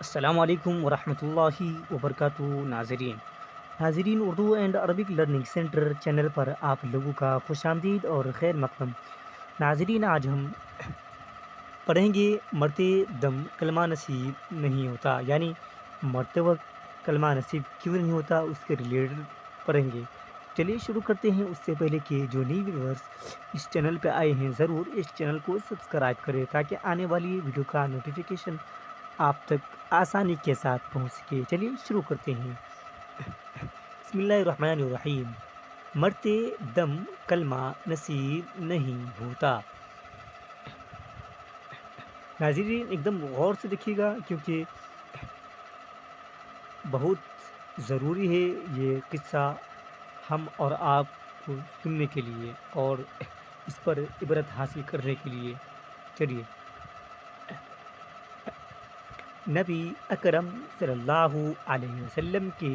السلام علیکم ورحمۃ اللہ وبرکاتہ ناظرین Urdu and Arabic learning centre channel پر آپ لوگوں کا خوش آمدید اور خیر مقدم ناظرین، آج ہم پڑھیں گے مرتے دم کلمہ نصیب نہیں ہوتا، یعنی مرتے وقت کلمہ نصیب کیوں نہیں ہوتا، اس کے ریلیٹڈ پڑھیں گے۔ چلیے شروع کرتے ہیں۔ اس سے پہلے کہ جو نئی ویورز اس چینل پہ آئے ہیں، ضرور اس چینل کو سبسکرائب کریں تاکہ آنے والی ویڈیو کا نوٹیفیکیشن آپ تک آسانی کے ساتھ پہنچ سکے۔ چلیے شروع کرتے ہیں۔ بسم اللہ الرحمن الرحیم۔ مرتے دم کلمہ نصیب نہیں ہوتا۔ ناظرین ایک دم غور سے دیکھیے گا، کیونکہ بہت ضروری ہے یہ قصہ ہم اور آپ کو سننے کے لیے اور اس پر عبرت حاصل کرنے کے لیے۔ چلیے، نبی اکرم صلی اللہ علیہ وسلم کے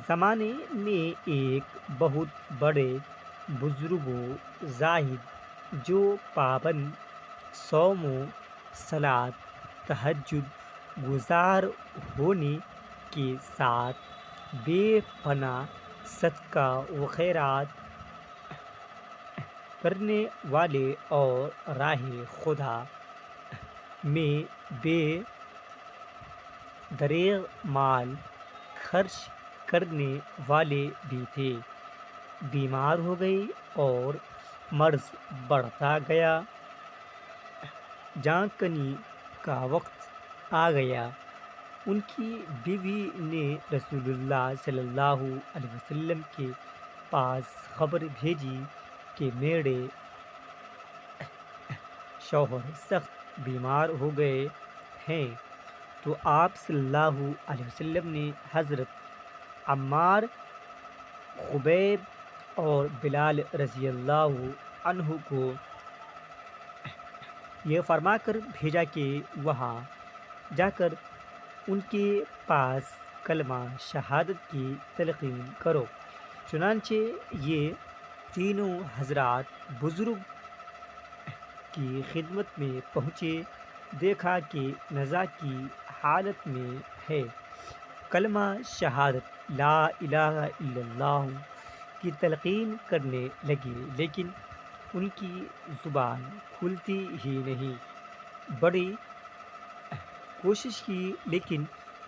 زمانے میں ایک بہت بڑے بزرگ و زاہد جو پابند صوم و صلاۃ تہجد گزار ہونے کے ساتھ بے پناہ صدقہ و خیرات کرنے والے اور راہ خدا میں بے دریغ مال خرچ کرنے والے بھی تھے، بیمار ہو گئے اور مرض بڑھتا گیا۔ جان کنی کا وقت آ گیا۔ ان کی بیوی نے رسول اللہ صلی اللہ علیہ وسلم کے پاس خبر بھیجی کہ میرے شوہر سخت بیمار ہو گئے ہیں۔ تو آپ صلی اللہ علیہ وسلم نے حضرت عمار، خبیب اور بلال رضی اللہ عنہ کو یہ فرما کر بھیجا کہ وہاں جا کر ان کے پاس کلمہ شہادت کی تلقین کرو۔ چنانچہ یہ تینوں حضرات بزرگ کی خدمت میں پہنچے، دیکھا کہ نزا کی حالت میں ہے، کلمہ شہادت لا الہ الا اللہ کی تلقین کرنے لگے، لیکن ان کی زبان کھلتی ہی نہیں۔ بڑی کوشش کی لیکن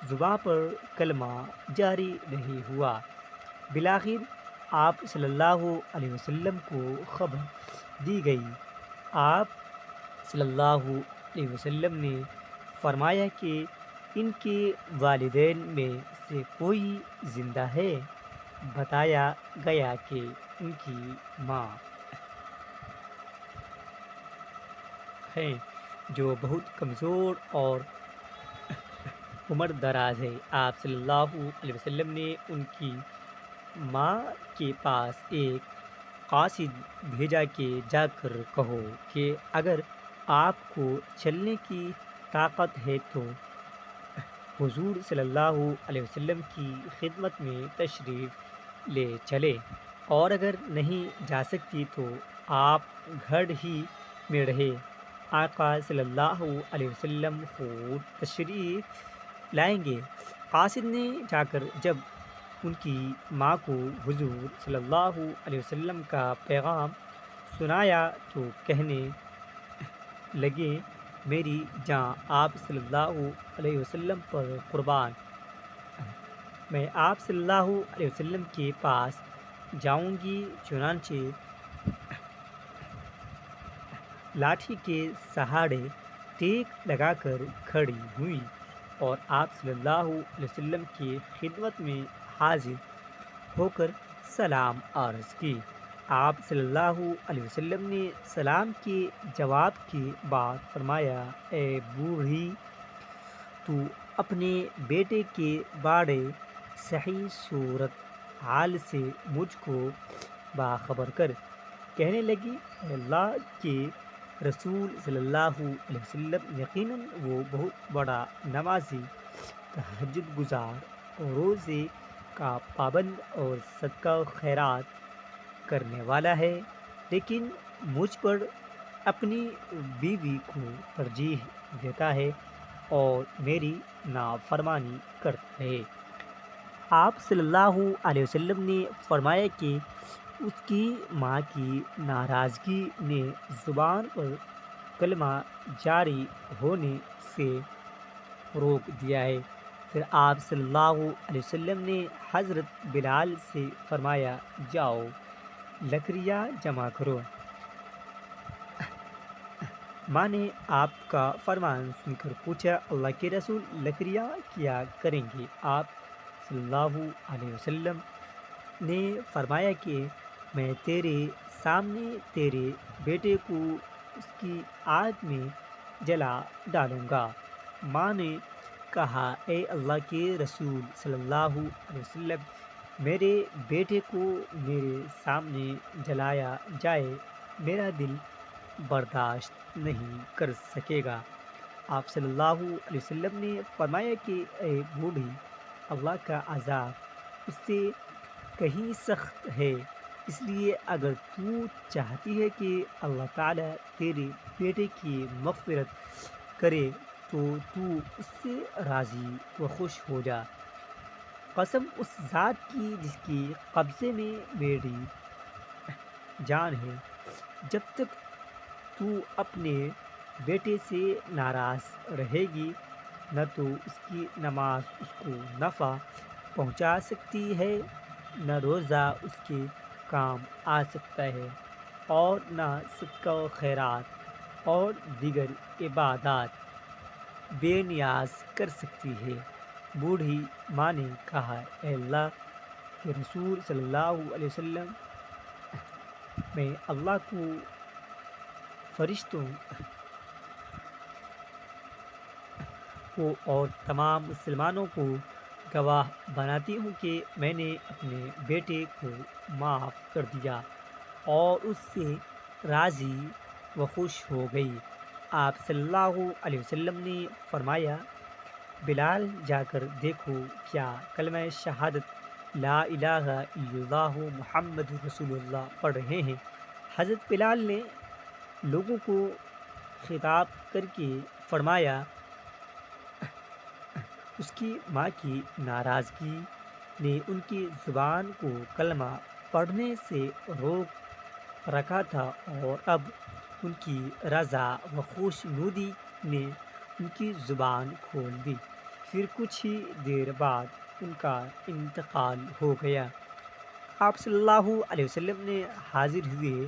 زبان پر کلمہ جاری نہیں ہوا۔ بالآخر آپ صلی اللہ علیہ وسلم کو خبر دی گئی۔ آپ صلی اللہ علیہ وسلم نے فرمایا کہ ان کے والدین میں سے کوئی زندہ ہے؟ بتایا گیا کہ ان کی ماں ہیں جو بہت کمزور اور عمر دراز ہے۔ آپ صلی اللہ علیہ وسلم نے ان کی ماں کے پاس ایک قاصد بھیجا کہ جا کر کہو کہ اگر آپ کو چلنے کی طاقت ہے تو حضور صلی اللہ علیہ وسلم کی خدمت میں تشریف لے چلے، اور اگر نہیں جا سکتی تو آپ گھر ہی میں رہے۔ آقا صلی اللہ علیہ وسلم خود تشریف لائیں گے۔ قاصد نے جا کر جب ان کی ماں کو حضور صلی اللہ علیہ وسلم کا پیغام سنایا تو کہنے لگے، میری جان آپ صلی اللہ علیہ وسلم پر قربان، میں آپ صلی اللہ علیہ وسلم کے پاس جاؤں گی۔ چنانچہ لاٹھی کے سہارے ٹیک لگا کر کھڑی ہوئی اور آپ صلی اللہ علیہ وسلم کی خدمت میں حاضر ہو کر سلام عرض کی۔ آپ صلی اللہ علیہ وسلم نے سلام کے جواب کے بعد فرمایا، اے بوڑھی، تو اپنے بیٹے کے بارے صحیح صورت حال سے مجھ کو باخبر کر۔ کہنے لگی، اے اللہ کے رسول صلی اللہ علیہ وسلم، یقیناً وہ بہت بڑا نمازی، تہجد گزار اور روزے کا پابند اور صدقہ و خیرات کرنے والا ہے، لیکن مجھ پر اپنی بیوی کو ترجیح دیتا ہے۔ اور میری نافرمانی کرتا رہے۔ آپ صلی اللہ علیہ وسلم نے فرمایا کہ اس کی ماں کی ناراضگی نے زبان پر کلمہ جاری ہونے سے روک دیا ہے۔ پھر آپ صلی اللہ علیہ وسلم نے حضرت بلال سے فرمایا، جاؤ لکڑیاں جمع کرو۔ ماں نے آپ کا فرمان سن کر پوچھا، اللہ کے رسول لکڑیاں کیا کریں گے؟ آپ صلی اللہ علیہ وسلم نے فرمایا کہ میں تیرے سامنے تیرے بیٹے کو اس کی آگ میں جلا ڈالوں گا۔ ماں نے کہا، اے اللہ کے رسول صلی اللہ علیہ وسلم، میرے بیٹے کو میرے سامنے جلایا جائے، میرا دل برداشت نہیں کر سکے گا۔ آپ صلی اللہ علیہ وسلم نے فرمایا کہ اے بوڑھی، اللہ کا عذاب اس سے کہیں سخت ہے، اس لیے اگر تو چاہتی ہے کہ اللہ تعالیٰ تیرے بیٹے کی مغفرت کرے تو اس سے راضی و خوش ہو جا۔ قسم اس ذات کی جس کی قبضے میں میری جان ہے، جب تک تو اپنے بیٹے سے ناراض رہے گی، نہ تو اس کی نماز اس کو نفع پہنچا سکتی ہے، نہ روزہ اس کے کام آ سکتا ہے، اور نہ صدقہ و خیرات اور دیگر عبادات بے نیاز کر سکتی ہے۔ بوڑھی ماں نے کہا، اے اللہ کے رسول صلی اللہ علیہ وسلم، میں اللہ کو، فرشتوں کو اور تمام مسلمانوں کو گواہ بناتی ہوں کہ میں نے اپنے بیٹے کو معاف کر دیا اور اس سے راضی و خوش ہو گئی۔ آپ صلی اللہ علیہ وسلم نے فرمایا، بلال جا کر دیکھو کیا کلمہ شہادت لا الہ الا اللہ محمد رسول اللہ پڑھ رہے ہیں؟ حضرت بلال نے لوگوں کو خطاب کر کے فرمایا، اس کی ماں کی ناراضگی نے ان کی زبان کو کلمہ پڑھنے سے روک رکھا تھا، اور اب ان کی رضا و خوشنودی نے ان کی زبان کھول دی۔ پھر کچھ ہی دیر بعد ان کا انتقال ہو گیا۔ آپ صلی اللہ علیہ وسلم نے حاضر ہوئے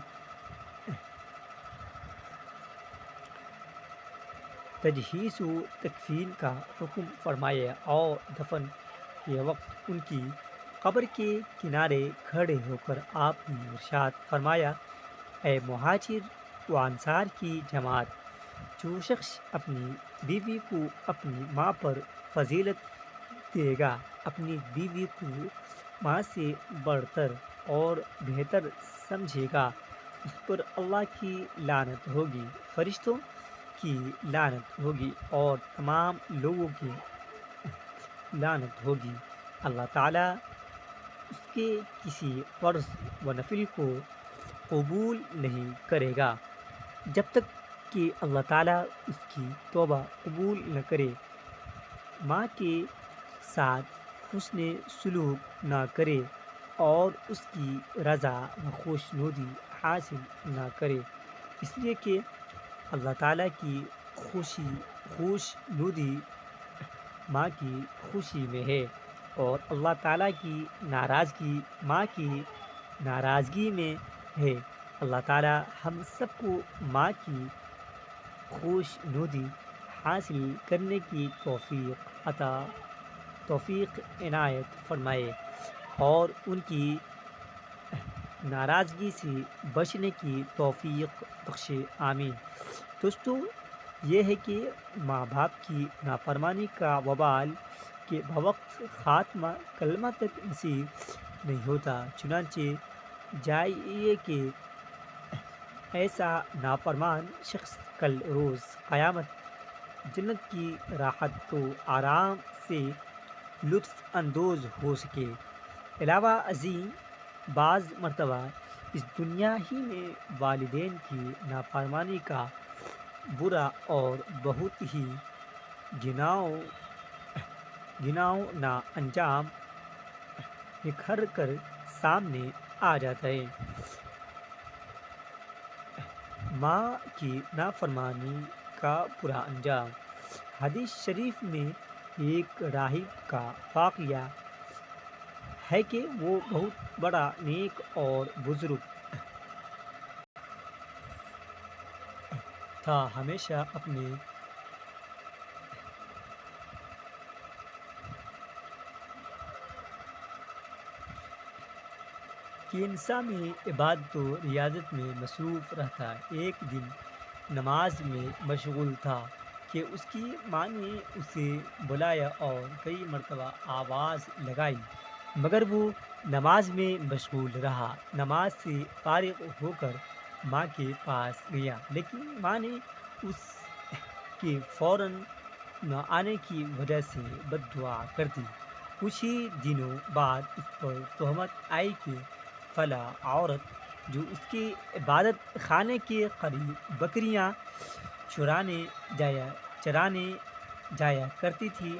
تجہیز و تکفین کا حکم فرمایا اور دفن کے وقت ان کی قبر کے کنارے کھڑے ہو کر آپ نے ارشاد فرمایا، اے مہاجر و انصار کی جماعت، جو شخص اپنی بیوی کو اپنی ماں پر فضیلت دے گا، اپنی بیوی کو ماں سے بڑھ کر اور بہتر سمجھے گا، اس پر اللہ کی لعنت ہوگی، فرشتوں کی لعنت ہوگی اور تمام لوگوں کی لعنت ہوگی۔ اللہ تعالیٰ اس کے کسی فرض و نفل کو قبول نہیں کرے گا جب تک کہ اللہ تعالیٰ اس کی توبہ قبول نہ کرے، ماں کے ساتھ حسن سلوک نہ کرے اور اس کی رضا و خوشنودی حاصل نہ کرے، اس لیے کہ اللہ تعالیٰ کی خوشنودی ماں کی خوشی میں ہے، اور اللہ تعالیٰ کی ناراضگی ماں کی ناراضگی میں ہے۔ اللہ تعالیٰ ہم سب کو ماں کی خوشنودی حاصل کرنے کی توفیق عنایت فرمائے اور ان کی ناراضگی سے بچنے کی توفیق بخشے، آمین۔ دوستو، یہ ہے کہ ماں باپ کی نافرمانی کا وبال کے بوقت خاتمہ کلمہ تک نصیب نہیں ہوتا، چنانچہ جائے کہ ایسا نافرمان شخص کل روز قیامت جنت کی راحت و آرام سے لطف اندوز ہو سکے۔ علاوہ ازیں بعض مرتبہ اس دنیا ہی میں والدین کی نافرمانی کا برا اور بہت ہی گناؤ گناؤ نا انجام نکھر کر سامنے آ جاتا ہے۔ ماں کی نافرمانی کا برا انجام۔ حدیث شریف میں ایک راہب کا واقعہ ہے کہ وہ بہت بڑا نیک اور بزرگ تھا، ہمیشہ اپنے کینسا میں عبادت و ریاضت میں مصروف رہتا۔ ایک دن نماز میں مشغول تھا کہ اس کی ماں نے اسے بلایا اور کئی مرتبہ آواز لگائی، مگر وہ نماز میں مشغول رہا۔ نماز سے فارغ ہو کر ماں کے پاس گیا، لیکن ماں نے اس کے فوراً نہ آنے کی وجہ سے بد دعا کر دی۔ کچھ ہی دنوں بعد اس پر تہمت آئی کہ فلاں عورت جو اس کے عبادت خانے کے قریب بکریاں چرانے جایا کرتی تھی،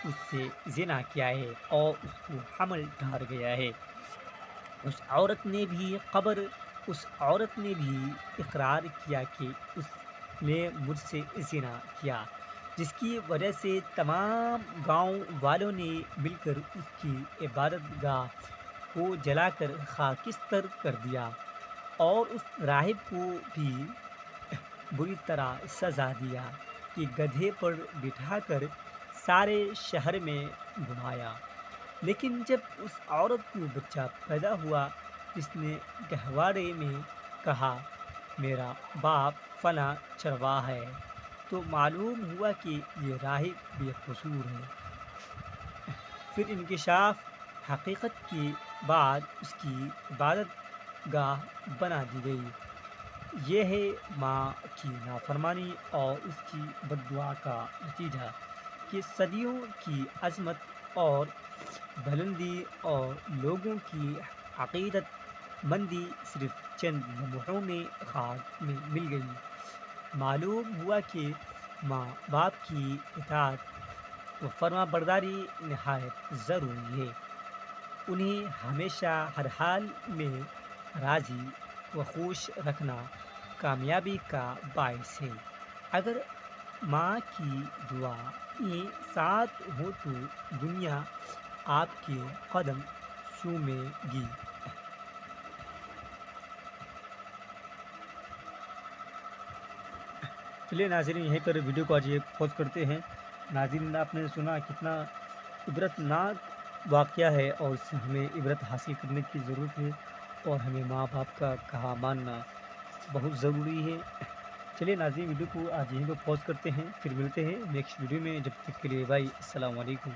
اس سے زنا کیا ہے اور اس کو حمل ٹھہر گیا ہے۔ اس عورت نے بھی اقرار کیا کہ اس نے مجھ سے زنا کیا، جس کی وجہ سے تمام گاؤں والوں نے مل کر اس کی عبادت گاہ کو جلا کر خاکستر کر دیا اور اس راہب کو بھی بری طرح سزا دیا کہ گدھے پر بٹھا کر سارے شہر میں گھمایا۔ لیکن جب اس عورت کو بچہ پیدا ہوا، اس نے گہوارے میں کہا میرا باپ فلاں چرواہا ہے، تو معلوم ہوا کہ یہ راہب بے قصور ہے۔ پھر انکشاف حقیقت کے بعد اس کی عبادت گاہ بنا دی گئی۔ یہ ہے ماں کی نافرمانی اور اس کی بد دعا کا نتیجہ کہ صدیوں کی عظمت اور بلندی اور لوگوں کی عقیدت مندی صرف چند لمحوں میں خاک میں مل گئی۔ معلوم ہوا کہ ماں باپ کی اطاعت و فرما برداری نہایت ضروری ہے۔ انہیں ہمیشہ ہر حال میں راضی و خوش رکھنا کامیابی کا باعث ہے۔ اگر ماں کی دعائیں ساتھ ہوں تو دنیا آپ کے قدم چومے گی۔ چلیے ناظرین، یہیں پر ویڈیو کو آج پوز کرتے ہیں۔ ناظرین، آپ نے سنا کتنا عبرت ناک واقعہ ہے اور اس سے ہمیں عبرت حاصل کرنے کی ضرورت ہے، اور ہمیں ماں باپ کا کہا ماننا بہت ضروری ہے۔ چلیے ناظرین، ویڈیو کو آج یہیں پہ پوز کرتے ہیں، پھر ملتے ہیں نیکسٹ ویڈیو میں۔ جب تک کے لیے بھائی، السلام علیکم۔